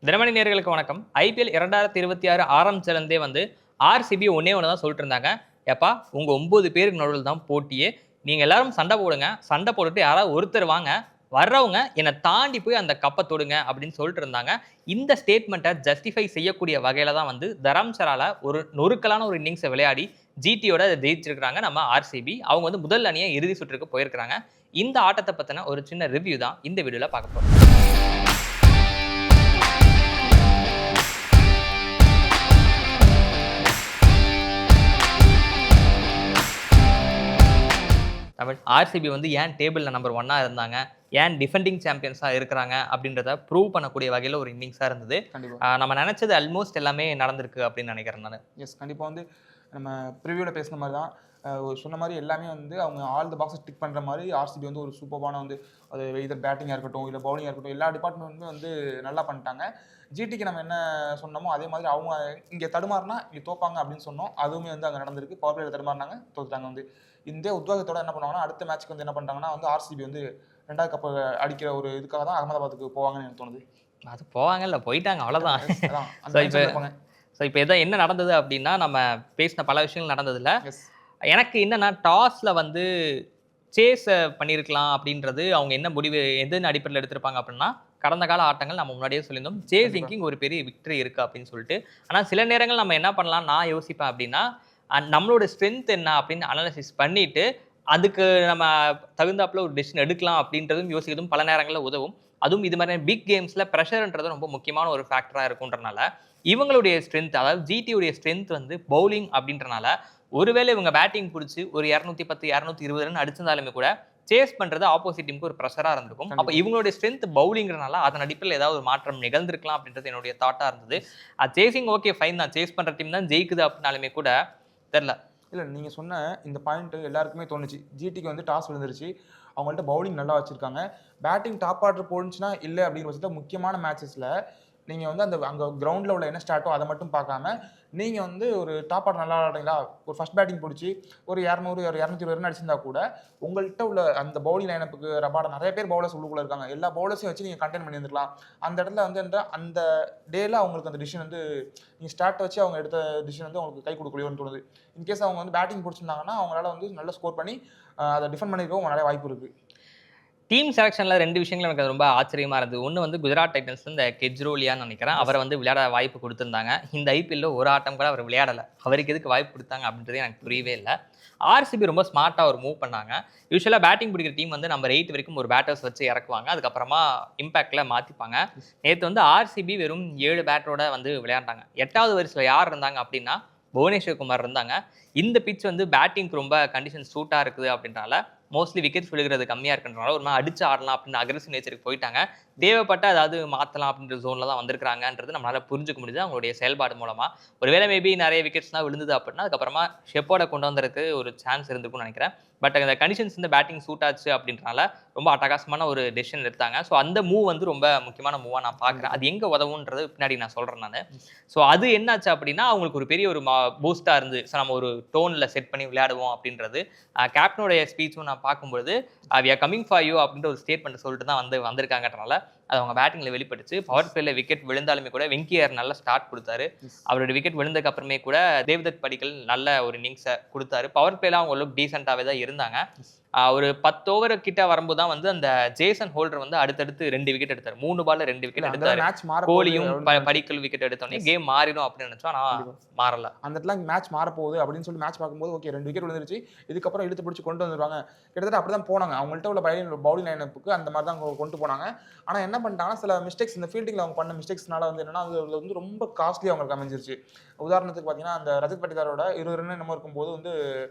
தினமணி நேயர்களுக்கு வணக்கம். ஐபிஎல் 2026 ஆரம்பிச்சிருந்தே வந்து ஆர்சிபி ஒண்ணே ஒண்ணு தான் சொல்லிட்டு இருந்தாங்க. "ஏப்பா உங்க 9 பேருக்கு நடுவுல தான் போட்டியே. நீங்க எல்லாரும் சண்டை போடுங்க. சண்டை போட்டுட்டு யாராவது ஒருத்தர் வாங்க. வர்றவங்க என்ன தாண்டி போய் அந்த கப்ப தொடுங்க" அப்படின்னு சொல்லிட்டு இருந்தாங்க. இந்த ஸ்டேட்மெண்ட்ட ஜஸ்டிஃபை செய்யக்கூடிய வகையில தான் வந்து தரம்சரால ஒரு நொறுக்கலான ஒரு இன்னிங்ஸ விளையாடி ஜிடியோட ஜெயிச்சிருக்காங்க நம்ம ஆர்சிபி. அவங்க வந்து முதல் அணியா இறுதி சுற்றுக்கு போயிருக்காங்க. இந்த ஆட்டத்த பத்தின ஒரு சின்ன ரிவ்யூ தான் இந்த வீடியோல பார்க்க போறோம். தமிழ் ஆர்சிபி வந்து ஏன் டேபிள்ல நம்பர் 1 இருந்தாங்க, ஏன் டிஃபெண்டிங் சாம்பியன்ஸா இருக்கிறாங்க அப்படின்றத ப்ரூவ் பண்ணக்கூடிய வகையில ஒரு இன்னிங்ஸா இருந்தது. கண்டிப்பா. நம்ம நினைச்சது ஆல்மோஸ்ட் எல்லாமே நடந்திருக்கு அப்படின்னு நினைக்கிறேன் நானு. எஸ் கண்டிப்பா வந்து நம்ம ப்ரிவியூல பேசின மாதிரி தான். சொன்ன மாதிரி எல்லாமே வந்து அவங்க ஆல் த பாக்ஸஸ் டிக் பண்ற மாதிரி ஆர்சிபி வந்து ஒரு சூப்பர்பான வந்து அது எய்தர் பேட்டிங்கா இருக்கட்டும் இல்ல பவுலிங்கா இருக்கட்டும் எல்லா டிபார்ட்மெண்ட்டுமே வந்து நல்லா பண்ணிட்டாங்க. ஜிடிக்கு நம்ம என்ன சொன்னோமோ அதே மாதிரி அவங்க இங்க தடுமாறினா இங்க தோப்பாங்க அப்படின்னு சொன்னோம். அதுவுமே வந்து அங்க நடந்திருக்கு. பவர் பிளேல தடுமாறினாங்க, தோத்துட்டாங்க வந்து. இந்த உத்வேகத்தோட என்ன பண்ணுவாங்கன்னா அடுத்த மேட்ச்க்கு வந்து என்ன பண்றாங்கன்னா வந்து ஆர்சிபி வந்து 2வது கப் அடிக்கிற ஒரு இதுக்காக தான் அகமதாபாத்துக்கு போவாங்கன்னு எனக்கு தோணுது. அது போவாங்க இல்ல போயிட்டாங்க அவ்வளவுதான். அதான் அந்த ஸோ mindset ல இருப்பாங்க. இப்போ என்ன நடந்தது அப்படின்னா நம்ம பேசின பல விஷயங்கள் நடந்ததுல எஸ் எனக்கு என்னன்னா டாஸ்ல வந்து சேஸ் பண்ணியிருக்கலாம் அப்படின்றது அவங்க என்ன முடிவு எதுன்னு அடிப்படையில் எடுத்திருப்பாங்க அப்படின்னா கடந்த கால ஆட்டங்கள் நம்ம முன்னாடியே சொல்லியிருந்தோம் சேசிங்கிங் ஒரு பெரிய விக்டரி இருக்கு அப்படின்னு சொல்லிட்டு. ஆனால் சில நேரங்கள் நம்ம என்ன பண்ணலாம் நான் யோசிப்பேன் அப்படின்னா நம்மளோட ஸ்ட்ரென்த் என்ன அப்படின்னு அனாலிசிஸ் பண்ணிட்டு அதுக்கு நம்ம தகுந்தாப்புல ஒரு டெசிஷன் எடுக்கலாம் அப்படின்றதும் யோசிக்கிறதும் பல நேரங்களில் உதவும். அதுவும் இது மாதிரி பிக் கேம்ஸ்ல ப்ரெஷர்ன்றது ரொம்ப முக்கியமான ஒரு ஃபேக்டராக இருக்குன்றனால இவங்களுடைய ஸ்ட்ரென்த் அதாவது ஜிடியுடைய ஸ்ட்ரென்த் வந்து பவுலிங் அப்படின்றனால ஒருவேளை இவங்க பேட்டிங் பிடிச்சி ஒரு 210 220 ரன் அடிச்சிருந்தாலுமே கூட சேஸ் பண்றது ஆப்போசிட் டீமுக்கு ஒரு ப்ரெஷரா இருந்திருக்கும். அப்ப இவங்களுடைய ஸ்ட்ரென்த் பவுலிங்கிறனால அதன் அடிப்படையில் ஏதாவது ஒரு மாற்றம் நிகழ்ந்திருக்கலாம் அப்படின்றது என்னுடைய தாட்டா இருந்தது. சேசிங் ஓகே ஃபைன் தான், சேஸ் பண்ற டீம் தான் ஜெயிக்குது அப்படின்னாலுமே கூட தெரியல. இல்ல நீங்க சொன்ன இந்த பாயிண்ட் எல்லாருக்குமே தோணுச்சு. ஜிடிக்கு வந்து டாஸ் விழுந்துருச்சு. அவங்கள்ட்ட பவுலிங் நல்லா வச்சிருக்காங்க. பேட்டிங் டாப் ஆர்டர் போணுச்சுன்னா இல்ல அப்படிங்கிற பட்சத்துல முக்கியமான மேட்சஸ்ல நீங்க வந்து அந்த அங்க கிரவுண்ட்ல உள்ள என்ன ஸ்டாட்டோ அதை மட்டும் பார்க்காம நீங்க வந்து ஒரு டாப் ஆர்டர் நல்லா ஆடுறீங்களா ஒரு ஃபர்ஸ்ட் பேட்டிங் பிடிச்சி ஒரு 200 ஒரு 220 ரன் அடிச்சிருந்தா கூட உங்கள்கிட்ட உள்ள அந்த பவுலிங் லைனப்புக்கு ரபாட நிறைய பேர் பவுலர்ஸ் உள்ளுக்குள்ள இருக்காங்க. எல்லா பவுலர்ஸையும் வச்சு நீங்க கண்டெயின் பண்ணி இருந்திருக்கலாம். அந்த இடத்துல வந்து அந்த டேல அவங்களுக்கு அந்த டிசிஷன் வந்து நீங்க ஸ்டார்ட் வச்சு அவங்க எடுத்த டிசிஷன் வந்து அவங்களுக்கு கை கொடுக்கலையோன்னு தோணுது. இன்கேஸ் அவங்க வந்து பேட்டிங் பிடிச்சிருந்தாங்கன்னா அவங்களால வந்து நல்ல ஸ்கோர் பண்ணி அதை டிஃபெண்ட் பண்ணிருக்கவும் நிறைய வாய்ப்பு இருக்கு. டீம் செலக்ஷன்ல 2 விஷயங்கள் எனக்கு ரொம்ப ஆச்சரியமா இருந்தது. ஒண்ணு வந்து குஜராத் டைட்டன்ஸ்ல இந்த கெஜ்ரோலியான்னு நினைக்கிறேன். அவரை வந்து விளையாட வாய்ப்பு கொடுத்திருந்தாங்க. இந்த ஐபிஎல்ல ஒரு ஆட்டம் கூட அவர் விளையாடல. அவருக்கு எதுக்கு வாய்ப்பு கொடுத்தாங்க அப்படின்றது எனக்கு புரியவே இல்ல. ஆர்சிபி ரொம்ப ஸ்மார்ட்டா ஒரு மூவ் பண்ணாங்க. யூசுவலா பேட்டிங் பிடிக்கிற டீம் வந்து நம்பர் 8 வரைக்கும் ஒரு பேட்டர்ஸ் வச்சு இறக்குவாங்க. அதுக்கப்புறமா இம்பாக்ட்ல மாத்திப்பாங்க. நேத்து வந்து ஆர்சிபி வெறும் 7 பேட்டரோட வந்து விளையாண்டாங்க. 8வது வரிசையில யார் இருந்தாங்க அப்படின்னா புவனேஸ்வர் குமார் இருந்தாங்க. இந்த பிட்ச் வந்து பேட்டிங்க்கு ரொம்ப கண்டிஷன் சூட்டா இருக்குது அப்படின்றனால மோஸ்ட்லி விக்கெட்ஸ் விழுகிறது கம்மியா இருக்குன்றனால ஒரு மாதிரி அடிச்சு ஆடலாம் அப்படின்னு அக்ரெசிவ் நேச்சருக்கு போயிட்டாங்க. தேவைப்பட்ட அதாவது மாத்தலாம் அப்படின்ற ஜோன்ல தான் வந்திருக்காங்கன்றது நம்மளால புரிஞ்சுக்க முடியுது அவங்களுடைய செயல்பாடு மூலமா. ஒருவேளை மேபி நிறைய விக்கெட்ஸ் தான் விழுந்தது அப்படின்னா அதுக்கப்புறமா ஷெப்போட கொண்டு வந்ததுக்கு ஒரு சான்ஸ் இருந்திருக்கும்னு நினைக்கிறேன். பட் அந்த கண்டிஷன்ஸ் இந்த பேட்டிங் சூட் ஆச்சு அப்படின்றனால ரொம்ப அட்டகாசமான ஒரு டெசிஷன் எடுத்தாங்க. ஸோ அந்த மூவ் வந்து ரொம்ப முக்கியமான மூவா நான் பார்க்குறேன். அது எங்க உதவுன்றது பின்னாடி நான் சொல்றேன் நான். ஸோ அது என்னாச்சு அப்படின்னா அவங்களுக்கு ஒரு பெரிய ஒரு பூஸ்டா இருந்து ஸோ நம்ம ஒரு டோன்ல செட் பண்ணி விளையாடுவோம் அப்படின்றது. கேப்டனுடைய ஸ்பீச்சும் நான் பார்க்கும்போது we are coming for you அப்படின்ற ஒரு ஸ்டேட்மெண்ட் சொல்லிட்டு தான் வந்திருக்காங்கன்றனால அது அவங்க பேட்டிங்ல வெளிப்பட்டுச்சு. பவர் பிளேல விக்கெட் விழுந்தாலுமே கூட வெங்கியார் நல்ல ஸ்டார்ட் கொடுத்தாரு. அவரோட விக்கெட் விழுந்ததுக்கு அப்புறமே கூட தேவ்தத் படிக்கல் நல்ல ஒரு இன்னிங்ஸை கொடுத்தாரு. பவர் பிளேல அவங்க ஓரளவுக்கு டீசென்டாவே தான் இருந்தாங்க. ஒரு 10 ஓவர் கிட்ட வரும்போது தான் வந்து அந்த ஜேசன் ஹோல்டர் வந்து அடுத்தடுத்து 2 விக்கெட் எடுத்தாரு. 3 பால்ல 2 விக்கெட் எடுத்தாரு. கோலியும் படிக்கல் விக்கெட் எடுத்தோடனே கேம் மாறிடும் அப்படின்னு நினைச்சோம். ஆனா மாறல. அந்த இடத்துல மேட்ச் மாறப்போகுது அப்படின்னு சொல்லி மேட்ச் பார்க்கும்போது ஓகே 2 விக்கெட் விழுந்துருச்சு. இதுக்கப்புறம் இழுத்து பிடிச்சி கொண்டு வந்துருவாங்க. கிட்டத்தட்ட அப்படிதான் போனாங்க. அவங்கள்ட்ட உள்ள பவுலிங் லைனப்புக்கு அந்த மாதிரி தான் கொண்டு போனாங்க. ஆனா என்ன பண்ணிட்டாங்கன்னா சில மிஸ்டேக்ஸ் இந்த ஃபீல்டிங்ல அவங்க பண்ண மிஸ்டேக்ஸ்னால வந்து என்னன்னா அது வந்து ரொம்ப காஸ்ட்லி அவங்களுக்கு அமைஞ்சிருச்சு. உதாரணத்துக்கு பாத்தீங்கன்னா அந்த ரஜத் பட்டிதாரோட 20 ரன் என்னமோ இருக்கும்போது வந்து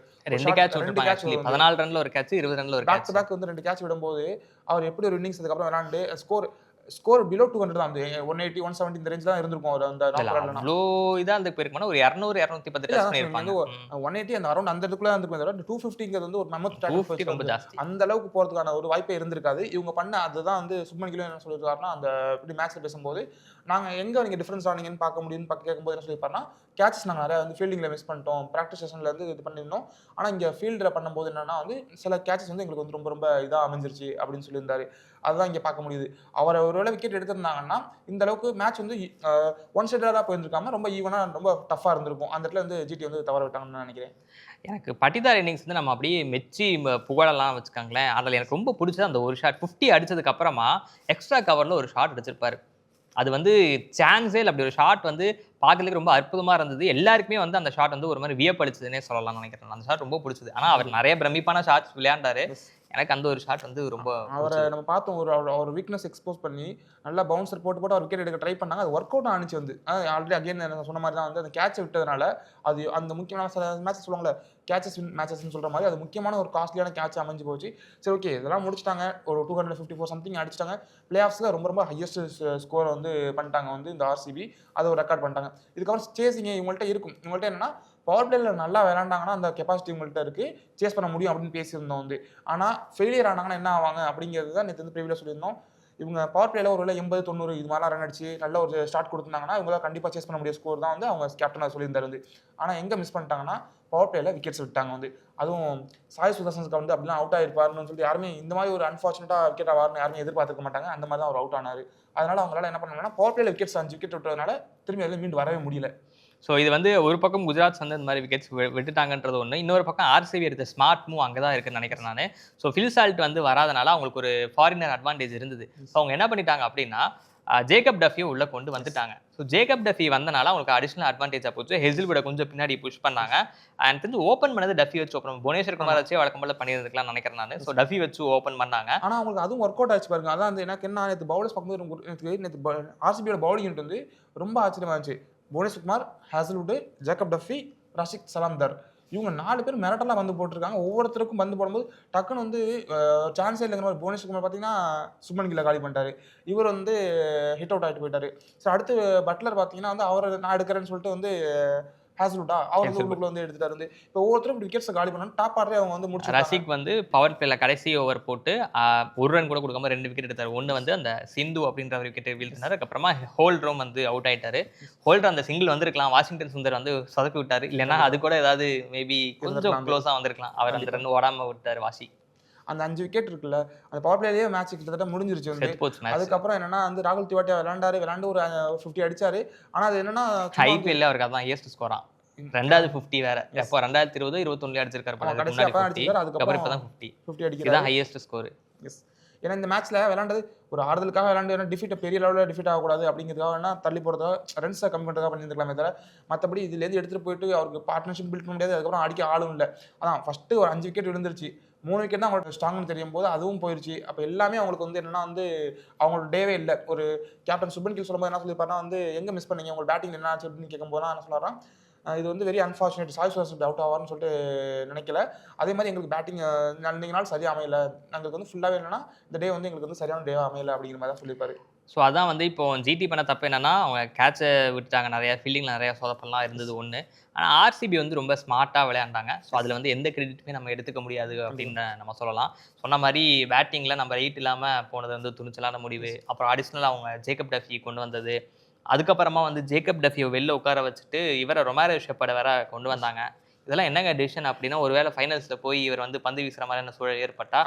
2 கேட்ச் 14 ரன்ல ஒரு கேட்ச் 20 ரன்ல ஒரு பேக் டு பேக் வந்து 2 கேட்ச் விடும்போது அவர் எப்படி ஒரு இன்னிங்ஸ் அதுக்கப்புறம் விளையாண்டு ஸ்கோர் பிலோ 200 தான். 180 170 இந்த ரேஞ்ச் தான் இருந்திருக்கும். அவர் அந்த அவ்வளோ இதா அந்த போயிருக்குமா ஒரு 200 210 டச் பண்ணிருப்பாங்க. 180 அந்த அரௌண்ட் அந்த இடத்துக்குள்ள இருந்திருக்கும். 250ங்கிறது வந்து ஒரு நம்ம அந்த அளவுக்கு போறதுக்கான ஒரு வாய்ப்பே இருந்திருக்காது. இவங்க பண்ண அதுதான் வந்து சுப்மன் கில் என்ன சொல்லிருக்காருன்னா அந்த இப்படி மேட்ச்ல பேசும்போது நாங்கள் எங்கே நீங்கள் டிஃப்ரென்ஸ் ஆனீங்கன்னு பார்க்க முடியும்னு கேட்கும்போது என்ன சொல்லியிருப்பாருன்னா, கேட்சஸ் நாங்கள் நிறையா வந்து ஃபீல்டிங்கில் மிஸ் பண்ணிட்டோம், ப்ராக்டிஸ் செஷனில் வந்து இது பண்ணியிருந்தோம். ஆனால் இங்கே ஃபீல்டில் பண்ணும்போது என்னன்னா வந்து சில கேட்சஸ் வந்து எங்களுக்கு வந்து ரொம்ப ரொம்ப இதாக அமைஞ்சிருச்சு அப்படின்னு சொல்லியிருந்தாரு. அதுதான் இங்கே பார்க்க முடியுது. அவர் ஒருவேளை விக்கெட் எடுத்திருந்தாங்கன்னா இந்த அளவுக்கு மேட்ச் வந்து ஒன் சைடடாக போயிருந்துருக்காம ரொம்ப ஈவனாக ரொம்ப டஃப்பாக இருந்திருக்கும். அந்த இடத்துல வந்து ஜிடி வந்து தவற விட்டாங்கன்னு நான் நினைக்கிறேன். எனக்கு பட்டிதார் இன்னிங்ஸ் வந்து நம்ம அப்படியே மெச்சி புகழலாம் வச்சுக்கோங்களேன். அதில் எனக்கு ரொம்ப பிடிச்சது அந்த ஒரு ஷாட் 50 அடிச்சதுக்கு அப்புறமா எக்ஸ்ட்ரா கவரில் ஒரு ஷாட் அடிச்சிருப்பாரு. அது வந்து சான்ஸே இல்ல. அப்படி ஒரு ஷாட் வந்து பார்க்கறதுக்கு ரொம்ப அற்புதமா இருந்தது. எல்லாருக்குமே வந்து அந்த ஷாட் வந்து ஒரு மாரி வியப்பளிச்சதுன்னே சொல்லலாம்னு நினைக்கிறேன். அந்த ஷாட் ரொம்ப பிடிச்சது. ஆனா அவர் நெறைய பிரமிப்பான ஷாட்ஸ் விளையாண்டாரு. எனக்கு அந்த ஒரு ஷாட் வந்து ரொம்ப அவரை நம்ம பார்த்தோம் அவர் வீக்னஸ் எக்ஸ்போஸ் பண்ணி நல்லா பவுன்சர் போட்டு அவர் விக்கெட் எடுக்க ட்ரை பண்ணாங்க. அது ஒர்க் அவுட் ஆனிச்சு வந்து. ஆல்ரெடி அகைன் நான் சொன்ன மாதிரி தான் வந்து அந்த கேட்ச விட்டதுனால அது அந்த முக்கியமான சில மேட்ச் சொல்லுவாங்கல்ல கேட்சஸ் வின் மேட்சஸ்ன்னு சொல்ற மாதிரி அது முக்கியமான ஒரு காஸ்ட்லியான கேட்ச் அமைஞ்சு போச்சு. சரி ஓகே இதெல்லாம் முடிச்சிட்டாங்க. ஒரு 254 சம்திங் அடிச்சிட்டாங்க. பிளே ஆஃப்ஸ்ல ரொம்ப ரொம்ப ஹையஸ்ட் ஸ்கோர் வந்து பண்ணிட்டாங்க வந்து இந்த ஆர்சிபி. அதை ஒரு ரெக்கார்ட் பண்ணிட்டாங்க. இதுக்கப்புறம் சேசிங் இவங்கள்ட்ட இருக்கும். இவங்கள்ட்ட என்னன்னா பவர் பிளேல நல்லா விளையாண்டாங்கன்னா அந்த கெப்பாசிட்டி உங்கள்கிட்ட இருக்கு சேஸ் பண்ண முடியும் அப்படின்னு பேசியிருந்தோம் வந்து. ஆனால் ஃபெயிலியர் ஆனாங்கன்னா என்ன ஆவாங்க அப்படிங்கிறது தான் நேற்று வந்து ப்ரீவியஸாக சொல்லியிருந்தோம். இவங்க பவர் பிளேல ஒரு 80 90 இது மாதிரிலாம் ரன் அடிச்சு நல்ல ஒரு ஸ்டார்ட் கொடுத்துருந்தாங்கன்னா இவங்களால கண்டிப்பாக சேஸ் பண்ண முடிய ஸ்கோர் தான் வந்து அவங்க கேப்டனாக சொல்லியிருந்தாரு வந்து. ஆனால் எங்கே மிஸ் பண்ணிட்டாங்கன்னா பவர் பிளேல விக்கெட்ஸ் விட்டாங்க வந்து. அதுவும் சாய் சுதர்சனுக்கு வந்து அப்படிலாம் அவுட் ஆயிருப்பாருன்னு சொல்லிட்டு யாருமே இந்த மாதிரி ஒரு அன்ஃபார்ச்சுனேட்டாக விக்கெட் ஆவார்னு யாருமே எதிர்பார்த்துக்க மாட்டாங்க. அந்த மாதிரி தான் அவர் அவுட் ஆனார். அதனால அவங்களால என்ன பண்ணாங்கன்னா பவர் பிளேல விக்கெட்ஸ் 5 விக்கெட் விட்டதுனால திரும்பி அதில் மீண்டு வரவே முடியல. ஸோ இது வந்து ஒரு பக்கம் குஜராத் வந்து இந்த மாதிரி விக்கெட்ஸ் விட்டுட்டாங்கன்றது ஒன்று. இன்னொரு பக்கம் ஆர்சிபி எடுத்த ஸ்மார்ட் மூவ் அங்கே தான் இருக்குன்னு நினைக்கிறேன் நான். ஸோ ஃபில் சால்ட் வந்து வராதனால அவங்களுக்கு ஒரு ஃபாரினர் அட்வான்டேஜ் இருந்தது. ஸோ அவங்க என்ன பண்ணிட்டாங்க அப்படின்னா ஜேக்கப் டஃபியை உள்ள கொண்டு வந்துட்டாங்க. ஸோ ஜேக்கப் டஃபி வந்தனால அவங்களுக்கு அடிஷனல் அட்வான்டேஜாக போச்சு. ஹெசில்வுட கொஞ்சம் பின்னாடி புஷ் பண்ணாங்க. அண்ட் தெரிஞ்சு ஓப்பன் பண்ணது டஃபி வச்சு ஓப்பன் புவனேஸ்வர் குமார் வச்சு வழக்கம் போல பண்ணியிருந்துக்கலாம் நினைக்கிறேன் நான். ஸோ டஃபி வச்சு ஓப்பன் பண்ணாங்க. ஆனால் அவங்களுக்கு அதுவும் ஒர்க் அவுட் ஆச்சு பாருங்க. அதான் எனக்கு என்ன நேற்று பவுலர்ஸ் பார்க்கும்போது நேற்று ஆர்சிபியோட பவுலிங் யூனிட் வந்து ரொம்ப ஆச்சரியமா இருந்துச்சு. Bhuvneshwar Kumar, Hazlewood, Jacob Duffy, Rasikh Salamdar இவங்க 4 பேர் மிரட்டலாக வந்து போட்டிருக்காங்க. ஒவ்வொருத்தருக்கும் வந்து போடும்போது டக்குன்னு வந்து சான்ஸே இல்லைங்கிற மாதிரி புவனேஸ்வர் குமார் பார்த்தீங்கன்னா சுப்மன் கில்லை காலி பண்ணிட்டாரு. இவர் வந்து ஹிட் அவுட் ஆகிட்டு போயிட்டாரு. ஸோ அடுத்து பட்லர் பார்த்தீங்கன்னா வந்து அவரை நான் எடுக்கிறேன்னு சொல்லிட்டு வந்து ஹேசல்வுட்டா அவர் வந்து உள்ளுக்குள்ள வந்து எடுத்துட்டாரு வந்து. இப்போ ஒவ்வொருத்தரும் விக்கெட்ஸ் காலி பண்ணாலும் டாப் ஆர்டரே அவங்க வந்து முடிச்சு ரசிக் வந்து பவர் பிளேல கடைசி ஓவர் போட்டு ஒரு ரன் கூட கொடுக்காம 2 விக்கெட் எடுத்தாரு. ஒன்று வந்து அந்த சிந்து அப்படின்ற ஒரு விக்கெட் வீழ்த்தினார். அதுக்கப்புறமா ஹோல்ட்ரோம் வந்து அவுட் ஆயிட்டாரு. ஹோல்டர் அந்த சிங்கிள் வந்திருக்கலாம். வாஷிங்டன் சுந்தர் வந்து சொதப்பி விட்டாரு. இல்லைன்னா அது கூட ஏதாவது மேபி கொஞ்சம் க்ளோஸா வந்திருக்கலாம். அவர் அந்த ரன் ஓடாம விட்டாரு வாஷி. அந்த 5 விக்கெட் இருக்குல்ல அந்த பவர் பிளேலயே மேட்ச் கிட்டத்தட்ட முடிஞ்சிருச்சு வந்து. அதுக்கப்புறம் என்னன்னா வந்து ராகுல் திவாட்டியா விளையாண்டு ஒரு 50 அடிச்சாரு. ஆனா அது என்னன்னா ஐபிஎல்ல அவருக்கு அதான் ஹையஸ்ட் ஸ்கோரா. ரெண்டாவது 50 வேற. அப்போ 2020 21 அடிச்சிருக்காரு. அதுக்கப்புறம் இப்பதான் 50 அடிக்கிறாரு. இதான் ஹையஸ்ட் ஸ்கோர். எஸ். ஏன்னா இந்த மேட்ச்ல விளையாண்டது ஒரு ஆறுதலுக்காக விளையாண்டு டிஃபீட்டை பெரிய லெவலில் டிஃபீட் ஆகக்கூடாது அப்படிங்கிறதுக்காக வேணா தள்ளி போகிறதுக்காக ரன்ஸை கம்மி பண்ணுறதுக்காக பண்ணியிருக்கலாமே தவிர மற்றபடி இதுலேருந்து எடுத்துகிட்டு போயிட்டு அவருக்கு பார்ட்னர்ஷிப் பில்ட் பண்ண முடியாது. அதுக்கப்புறம் அடிக்க ஆளும் இல்லை. அதான் ஃபஸ்ட்டு ஒரு 5 விக்கெட் விழுந்துருச்சு. 3 விக்கெட் தான் அவங்களுக்கு ஸ்ட்ராங்னு தெரியும் போது அதுவும் போயிருச்சு. அப்போ எல்லாமே அவங்களுக்கு வந்து என்னன்னா வந்து அவங்களோட டேவே இல்லை. ஒரு கேப்டன் சுப்மன் கில் சொல்லும்போது என்ன சொல்லியிருப்பாருன்னா வந்து எங்கே மிஸ் பண்ணீங்க உங்கள் பேட்டிங் என்ன ஆச்சு அப்படின்னு கேட்கும்போது என்ன சொல்கிறான், இது வந்து very unfortunate Sai Sudharsan out ஆவார்னு சொல்லிட்டு நினைக்கல. அதே மாதிரி எங்களுக்கு பேட்டிங் அன்றைக்கு நாள் சரியாக அமையலை. எங்களுக்கு வந்து ஃபுல்லாகவே என்னன்னா இந்த டே வந்து எங்களுக்கு வந்து சரியான டேவாக அமையலை அப்படிங்கிற மாதிரி தான் சொல்லியிருப்பாரு. ஸோ அதான் வந்து இப்போ ஜிடி பண்ண தப்பு என்னன்னா அவங்க கேட்சை விட்டுட்டாங்க. நிறையா ஃபீல்டிங்கில் நிறையா சொதப்பெல்லாம் இருந்தது ஒன்று. ஆனால் ஆர்சிபி வந்து ரொம்ப ஸ்மார்ட்டாக விளையாண்டாங்க. ஸோ அதில் வந்து எந்த கிரெடிட்டுமே நம்ம எடுத்துக்க முடியாது அப்படின்னு நம்ம சொல்லலாம். சொன்ன மாதிரி பேட்டிங்கில் நம்ம ரைட் இல்லாமல் போனது வந்து துணிச்சலான முடிவு. அப்புறம் அடிஷ்னலாக அவங்க ஜேக்கப் டஃபி கொண்டு வந்தது. அதுக்கப்புறமா வந்து ஜேக்கப் டஃபியை வெளில உட்கார வச்சுட்டு இவரை ரொமாரோ ஷெப்பர்டை வேற கொண்டு வந்தாங்க. இதெல்லாம் என்னங்க டிசிஷன் அப்படின்னா ஒருவேளை ஃபைனல்ஸில் போய் இவர் வந்து பந்து வீசுற மாதிரியான சூழல் ஏற்பட்டா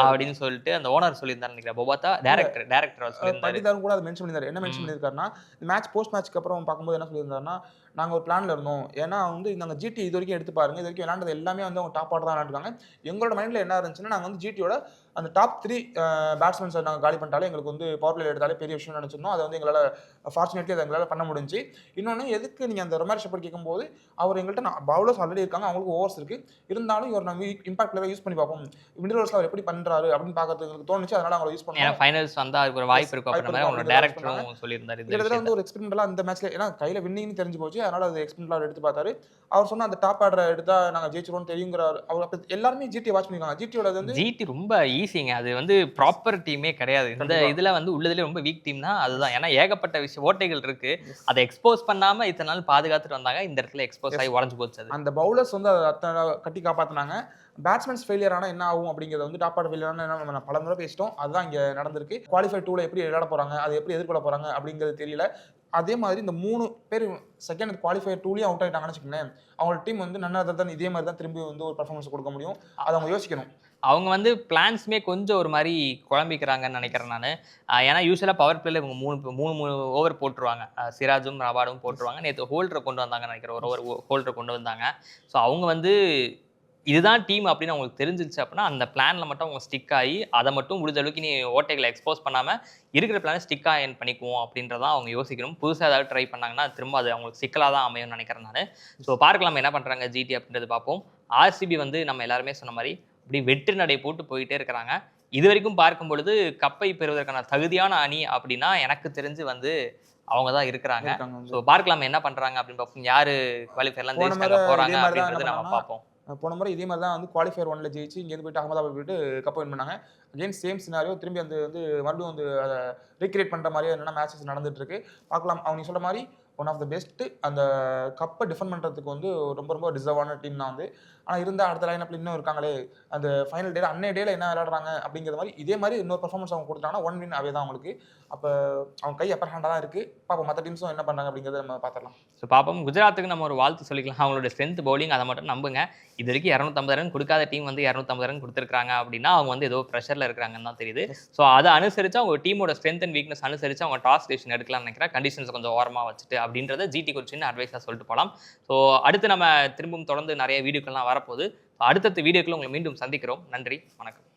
அப்படின்னு சொல்லிட்டு அந்த ஓனர் சொல்லியிருந்தாரு நினைக்கிறேன். பொபாத்தா டேரக்டர் சொல்லியிருந்தாரு கூட அதை மென்ஷன் பண்ணியிருந்தாரு. என்ன மென்ஷன் பண்ணியிருக்காருன்னா மேட்ச் போஸ்ட் மேட்ச்க்கு அப்புறம் பார்க்கும்போது என்ன சொல்லியிருந்தாருன்னா நாங்கள் ஒரு பிளான்ல இருந்தோம். ஏன்னா வந்து நாங்கள் ஜிடி இது வரைக்கும் எடுத்து பாருங்க. இது வரைக்கும் விளையாண்டது எல்லாமே வந்து அவங்க டாப் ஆர்டர் தான் விளையாண்டுருக்காங்க. எங்களோட மைண்டில் என்ன இருந்துச்சுன்னா நாங்கள் வந்து ஜிடியோட அந்த டாப் 3 பேட்ஸ்மேன்ஸை நாங்கள் காலி பண்ணிட்டாலே எங்களுக்கு வந்து பவர் பிளே எடுத்தாலே பெரிய விஷயம் நினச்சிருந்தோம். அதை வந்து எங்களால் ஃபார்ச்சுனேட்லி அதை எங்களால் பண்ண முடிஞ்சு. இன்னொன்று எதுக்கு நீங்கள் அந்த ரொமாரோ ஷெப்பர்ட் கேட்கும்போது அவர் எங்கள்கிட்ட பவுலர்ஸ் ஆல்ரெடி இருக்காங்க. அவங்களுக்கு ஓவர்ஸ் இருக்குது. இருந்தாலும் இவர் நம்ம இம்பாக்ட் பிளேயரை யூஸ் பண்ணி பார்ப்போம். மிடில் ஓவர்ஸில் அவர் எப்படி பண்ணுறாரு அப்படின்னு பார்க்கறதுக்கு எனக்கு தோணுச்சு. அதனால அவங்களை யூஸ் பண்ணுவோம். ஃபைனல்ஸ் வந்தால் அதுக்கு ஒரு வாய்ப்பு இருக்கும் அப்படின்ற மாதிரி அவங்க டேரக்டரும் சொல்லியிருந்தாரு. இதில் வந்து ஒரு எக்ஸ்பெரிமெண்டலாக இந்த மேட்ச்ல ஏன்னா கையில் வின்னிங்னு தெரிஞ்சு போச்சு. அதனால அது எக்ஸ்பெரிமெண்டலாக எடுத்து பார்த்தாரு. அவர் சொன்ன அந்த டாப் ஆர்டரை எடுத்தா நாங்கள் ஜெயிச்சிருவோம் தெரியுங்கிறார். அவர் அப்போ எல்லாருமே ஜிடி வாட்ச் பண்ணிருக்காங்க. ஜிடியோட வந்து ஜிடி ரொம்ப ஈஸிங்க. அது வந்து ப்ராப்பர் டீமே கிடையாது. இந்த கண்டிப்பா. இதுல வந்து உள்ளதுலயே ரொம்ப வீக் டீம்னா அதுதான். ஏன்னா ஏகப்பட்ட ஓட்டைகள் இருக்கு. Yes. அத எக்ஸ்போஸ் பண்ணாம இத்தன நாள் பாதுகாத்துட்டு வந்தாங்க. இந்த இடத்துல எக்ஸ்போஸ் ஆகி உடைஞ்சு போச்சு அது. அந்த பவுலர்ஸ் வந்து அத அத்தன கட்டி காப்பாத்துனாங்க. பேட்ஸ்மேன்ஸ் ஃபெயிலியர் ஆனா என்ன ஆகும் அப்படிங்கிறத வந்து டாப் ஆர்டர் ஃபெயிலியர் ஆனா நம்ம பலமுறை பேசிட்டோம். அதுதான் இங்க நடந்திருக்கு. குவாலிஃபை 2ல எப்படி விளையாட போறாங்க, அதை எப்படி எதிர்கொள்ள போறாங்க அப்படிங்கிறது தெரியல. அதே மாதிரி இந்த 3 பேர் செகண்ட் குவாலிஃபயர் 2லயும் அவுட் ஆயிட்டாங்கன்னு வச்சுக்கோங்களேன், அவங்களோட டீம் வந்து நன் அதர் தென் இதே மாதிரி தான் திரும்பி வந்து ஒரு பெர்ஃபார்மன்ஸ் கொடுக்க முடியும். அத அவங்க யோசிக்கணும். அவங்க வந்து பிளான்ஸுமே கொஞ்சம் ஒரு மாரி குழம்பிக்கிறாங்கன்னு நெனைக்கிறேன் நானு. ஏன்னா யூசுவலா பவர் பிளேல இவங்க 3 ஓவர் போட்டுருவாங்க. சிராஜும், ரபாடும் போட்டுருவாங்க. நேத்து ஹோல்டர கொண்டு வந்தாங்கன்னு நெனைக்கிறேன். ஒரு ஓவர் ஹோல்டர கொண்டு வந்தாங்க. ஸோ அவங்க வந்து இதுதான் டீம் அப்படின்னு அவங்களுக்கு தெரிஞ்சிருச்சு அப்படின்னா, அந்த பிளான்ல மட்டும் அவங்க ஸ்டிக் ஆகி, அத மட்டும் முடிஞ்ச அளவுக்கு நீ ஓட்டைகள எக்ஸ்போஸ் பண்ணாம, இருக்கிற பிளான ஸ்டிக் ஆயன் பண்ணிக்குவோம் அப்படின்றத அவங்க யோசிக்கணும். புதுசா ஏதாவது ட்ரை பண்ணாங்கன்னா, திரும்ப அது அவங்களுக்கு சிக்கலா தான் அமையும்னு நெனைக்கிறேன் நானு. ஸோ பார்க்கலாம் என்ன பண்றாங்க ஜிடி அப்படின்றது பார்ப்போம். ஆர்சிபி வந்து நம்ம எல்லாருமே சொன்ன மாரி, அப்படியே வெற்றி நடை போட்டு போயிட்டே இருக்கிறாங்க. இதுவரைக்கும் பார்க்கும்பொழுது கப்பை பெறுவதற்கான தகுதியான அணி அப்படின்னா, எனக்கு தெரிஞ்சு வந்து அவங்க தான் இருக்கிறாங்க. இருக்காங்க வந்து. ஸோ பார்க்கலாம் என்ன பண்றாங்க அப்படின்னு பார்ப்போம். யாரு குவாலிஃபயர்லாம் போன முறை ஜெயிச்சுட்டாங்க போறாங்க இதே மாதிரி தான் அப்படின்றத என்ன நம்ம பண்ணாங்கன்னா, பார்ப்போம். போன முறை இதே மாதிரி தான் வந்து குவாலிஃபயர் 1ல ஜெயிச்சு இங்கேருந்து போயிட்டு அகமதாபாத் போயிட்டு கப் வின் பண்ணாங்க. அகைன் சேம் சினாரியோ திரும்பி அந்த வந்து மறுபடியும் வந்து அத ரீகிரியேட் பண்ற மாரியே என்னன்னா மேட்சஸ் நடந்துட்டு இருக்கு. பார்க்கலாம். அவங்க நீ சொல்ற மாரி ஒன் ஆஃப் த பெஸ்ட் அந்த கப்ப டிஃபெண்ட் பண்றதுக்கு வந்து ரொம்ப ரொம்ப டிசர்வான டீம் தான் வந்து. ஆனா இருந்தா அடுத்த லைனப்ல இன்னும் இருக்காங்களே, அந்த ஃபைனல் டேல அன்னைய டேல என்ன விளையாடுறாங்க அப்படிங்கிற மாரி இதே மாரி இன்னொரு பெர்ஃபார்மன்ஸ் அவங்க குடுத்தாங்கன்னா 1 வின் அவே தான் அவங்களுக்கு. அப்ப அவங்க கை அப்பர் ஹேண்டா தான் இருக்கு. பாப்போம் மத்த டீம்ஸும் என்ன பண்றாங்க அப்படிங்கிறத நம்ம பார்த்துடலாம். ஸோ பார்ப்போம். குஜராத்துக்கு நம்ம ஒரு வாழ்த்து சொல்லிக்கலாம். அவங்களோட ஸ்ட்ரென்த் பவுலிங் அதை மட்டும் நம்புங்க. இதுவரைக்கும் 250 ரன் கொடுக்காத டீம் வந்து 250 ரன் கொடுத்துருக்காங்க அப்படின்னா, அவங்க வந்து ஏதோ ப்ரெஷர்ல இருக்கிறாங்கன்னு தான் தெரியுது. ஸோ அதை அனுசரிச்சு அவங்க டீமோட ஸ்ட்ரென்த் அண்ட் வீக்னஸ் அனுசரிச்சு அவங்க டாஸ் டெசிஷன் எடுக்கலாம்னு நினைக்கிறேன். கண்டிஷன்ஸ் கொஞ்சம் ஓரமா வச்சுட்டு அப்படின்றத ஜிடிக்கு ஒரு சின்ன அட்வைஸாக சொல்லிட்டு போகலாம். ஸோ அடுத்து நம்ம திரும்பவும் தொடர்ந்து நிறைய வீடியோக்கள்லாம் வரப்போகுது. அடுத்தடுத்த வீடியோக்கள் உங்களை மீண்டும் சந்திக்கிறோம். நன்றி, வணக்கம்.